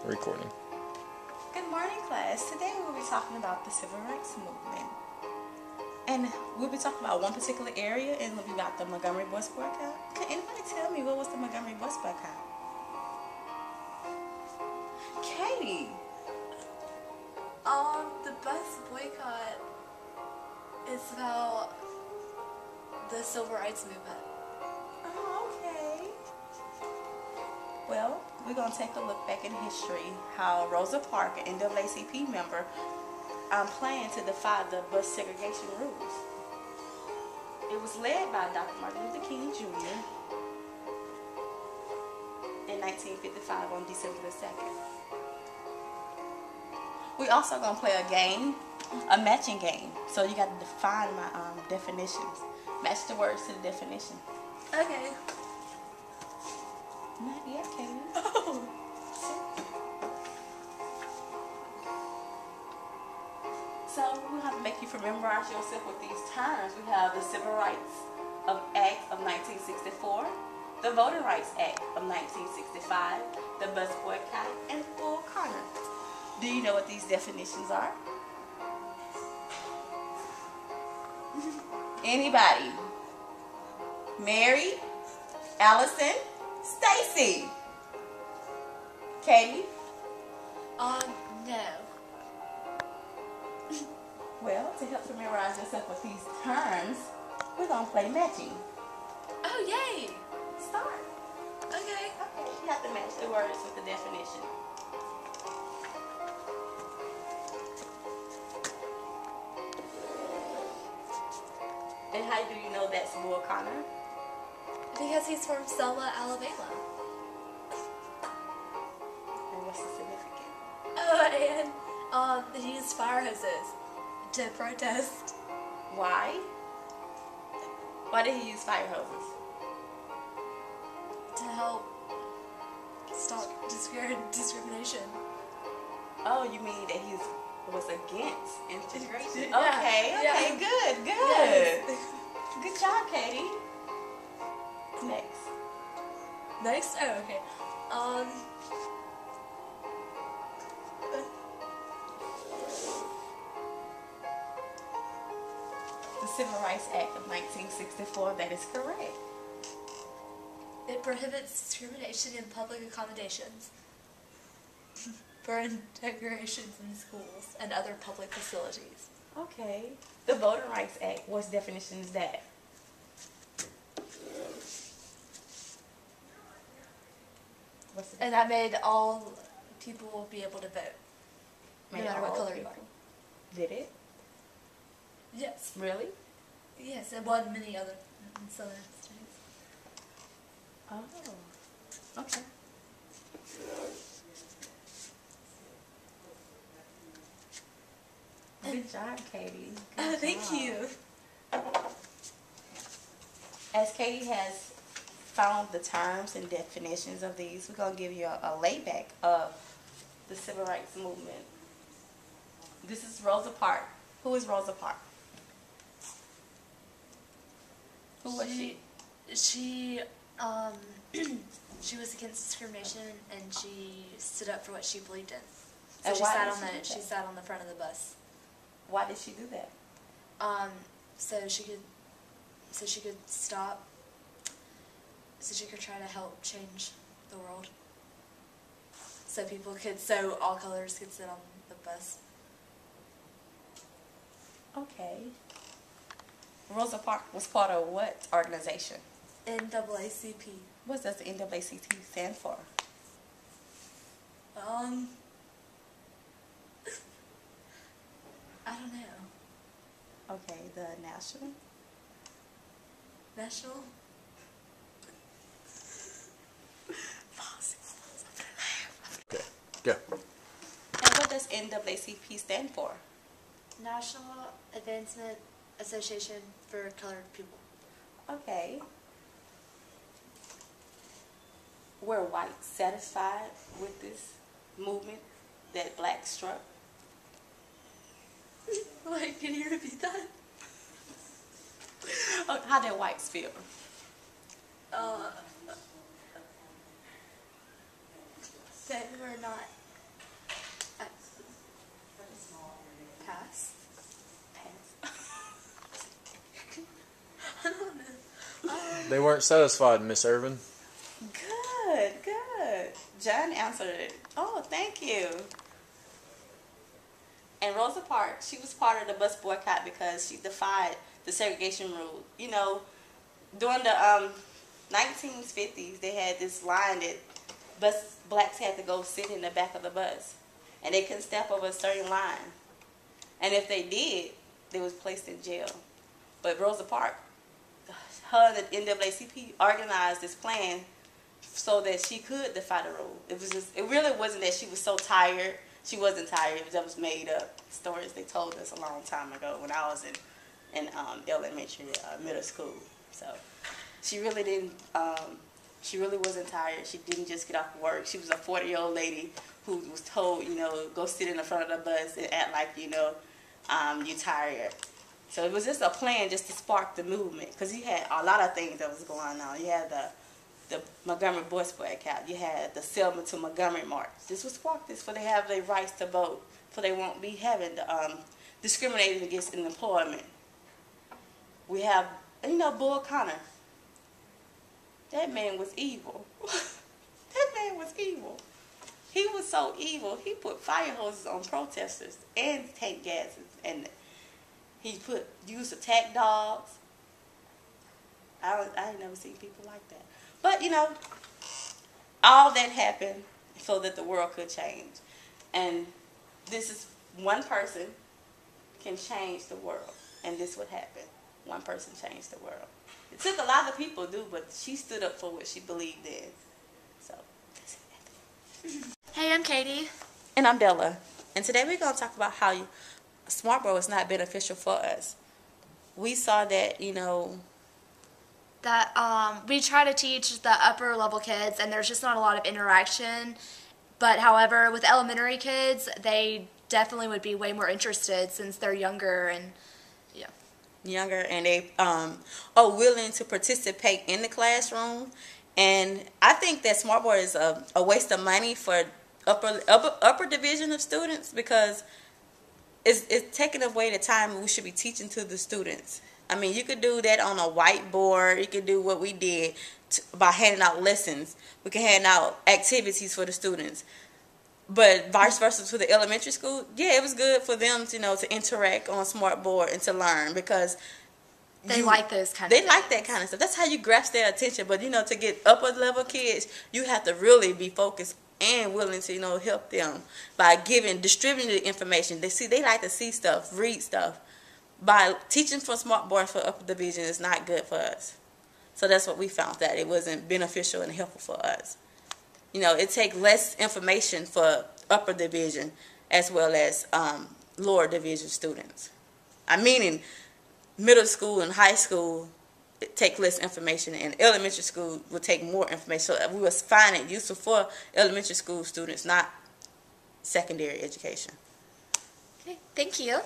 recording. Good morning, class. Today we'll be talking about the Civil Rights Movement. And we'll be talking about one particular area, and it'll be about the Montgomery bus boycott. Can anybody tell me what was the Montgomery bus boycott? Katie. The bus boycott is about the Civil Rights Movement. Oh, okay. Well, we're going to take a look back in history how Rosa Parks, an NAACP member, planned to defy the bus segregation rules. It was led by Dr. Martin Luther King Jr. in 1955 on December the 2nd. We also going to play a game, a matching game. So you got to define my definitions. Match the words to the definition. Okay. Not yet, Katie. Oh. So we'll have to make you memorize yourself with these terms. We have the Civil Rights Act of 1964, the Voting Rights Act of 1965, the bus boycott, and full corner. Do you know what these definitions are? Anybody? Mary, Allison, Stacy, Katie? No. Well, to help familiarize yourself with these terms, we're going to play matching. Oh, yay! Start. Okay. Okay, you have to match the words with the definition. And how do you know that's Bull Connor? Because he's from Selma, Alabama. And what's the significance? Oh, and he used fire hoses to protest. Why? Why did he use fire hoses? To help stop discrimination. Oh, you mean that he was against integration? Yeah. Okay, Yeah. good. Yes. Good job, Katie. Next. Next? Oh, okay. The Civil Rights Act of 1964, that is correct. It prohibits discrimination in public accommodations for integrations in schools and other public facilities. Okay. The Voting Rights Act, what definition is that? What's the And that made all people be able to vote, no Made matter what all color you people? are. Did it? Yes. Really? Yes, and one many other in southern states. Oh. Okay. Good job, Katie. Oh, Good thank job. you. As Katie has found the terms and definitions of these, we're going to give you a layback of the Civil Rights Movement. This is Rosa Parks. Who is Rosa Parks? Who was she? She she was against discrimination, and she stood up for what she believed in. So And she why sat did on she do the that? sat on the front of the bus. Why did she do that? So she could stop. So she could try to help change the world. So all colors could sit on the bus. Okay. Rosa Parks was part of what organization? NAACP. What does the NAACP stand for? I don't know. Okay, the National. National? Okay, go. And what does NAACP stand for? National Advancement Association for Colored People. Okay. Were whites satisfied with this movement that blacks struck? Wait, can you repeat that? How did whites feel? They were not They weren't satisfied, Miss Irvin. Good, good. John answered it. Oh, thank you. And Rosa Parks, she was part of the bus boycott because she defied the segregation rule. You know, during the 1950s, they had this line that blacks had to go sit in the back of the bus, and they couldn't step over a certain line. And if they did, they was placed in jail. But Rosa Parks, her and the NAACP organized this plan so that she could defy the rule. It really wasn't that she was so tired. She wasn't tired. It was made up stories they told us a long time ago when I was in elementary, middle school. So she really didn't. She really wasn't tired. She didn't just get off work. She was a 40-year-old lady who was told, you know, go sit in the front of the bus and act like, you know, you're tired. So it was just a plan just to spark the movement, because you had a lot of things that was going on. You had the Montgomery Bus Boycott. You had the Selma to Montgomery March. This was sparked this for they have their rights to vote, for they won't be having discriminated against in employment. We have, you know, Bull Connor. That man was evil. That man was evil. He was so evil. He put fire hoses on protesters and tank gases, and he used attack dogs. I ain't never seen people like that. But, you know, all that happened so that the world could change. And this is one person can change the world. And this would happen. One person changed the world. It took a lot of people to do, but she stood up for what she believed in. So, that's it. Hey, I'm Katie. And I'm Della. And today we're going to talk about how Smart Board was not beneficial for us. We saw that, you know, That we try to teach the upper level kids, and there's just not a lot of interaction. But however, with elementary kids, they definitely would be way more interested since they're younger and younger, and they are willing to participate in the classroom. And I think that Smart Board is a waste of money for upper division of students, because it's taking away the time we should be teaching to the students. I mean, you could do that on a whiteboard. You could do what we did by handing out lessons. We can hand out activities for the students. But vice versa to the elementary school, yeah, it was good for them to, you know, to interact on Smart Board and to learn, because they like those kind of things. They like that kind of stuff. That's how you grasp their attention. But, you know, to get upper level kids, you have to really be focused and willing to, you know, help them by distributing the information. They like to see stuff, read stuff. By teaching for Smart Board for upper division is not good for us. So that's what we found, that it wasn't beneficial and helpful for us. You know, it takes less information for upper division as well as lower division students. I mean, in middle school and high school, it takes less information, and elementary school will take more information. So we was finding it useful for elementary school students, not secondary education. Okay, thank you.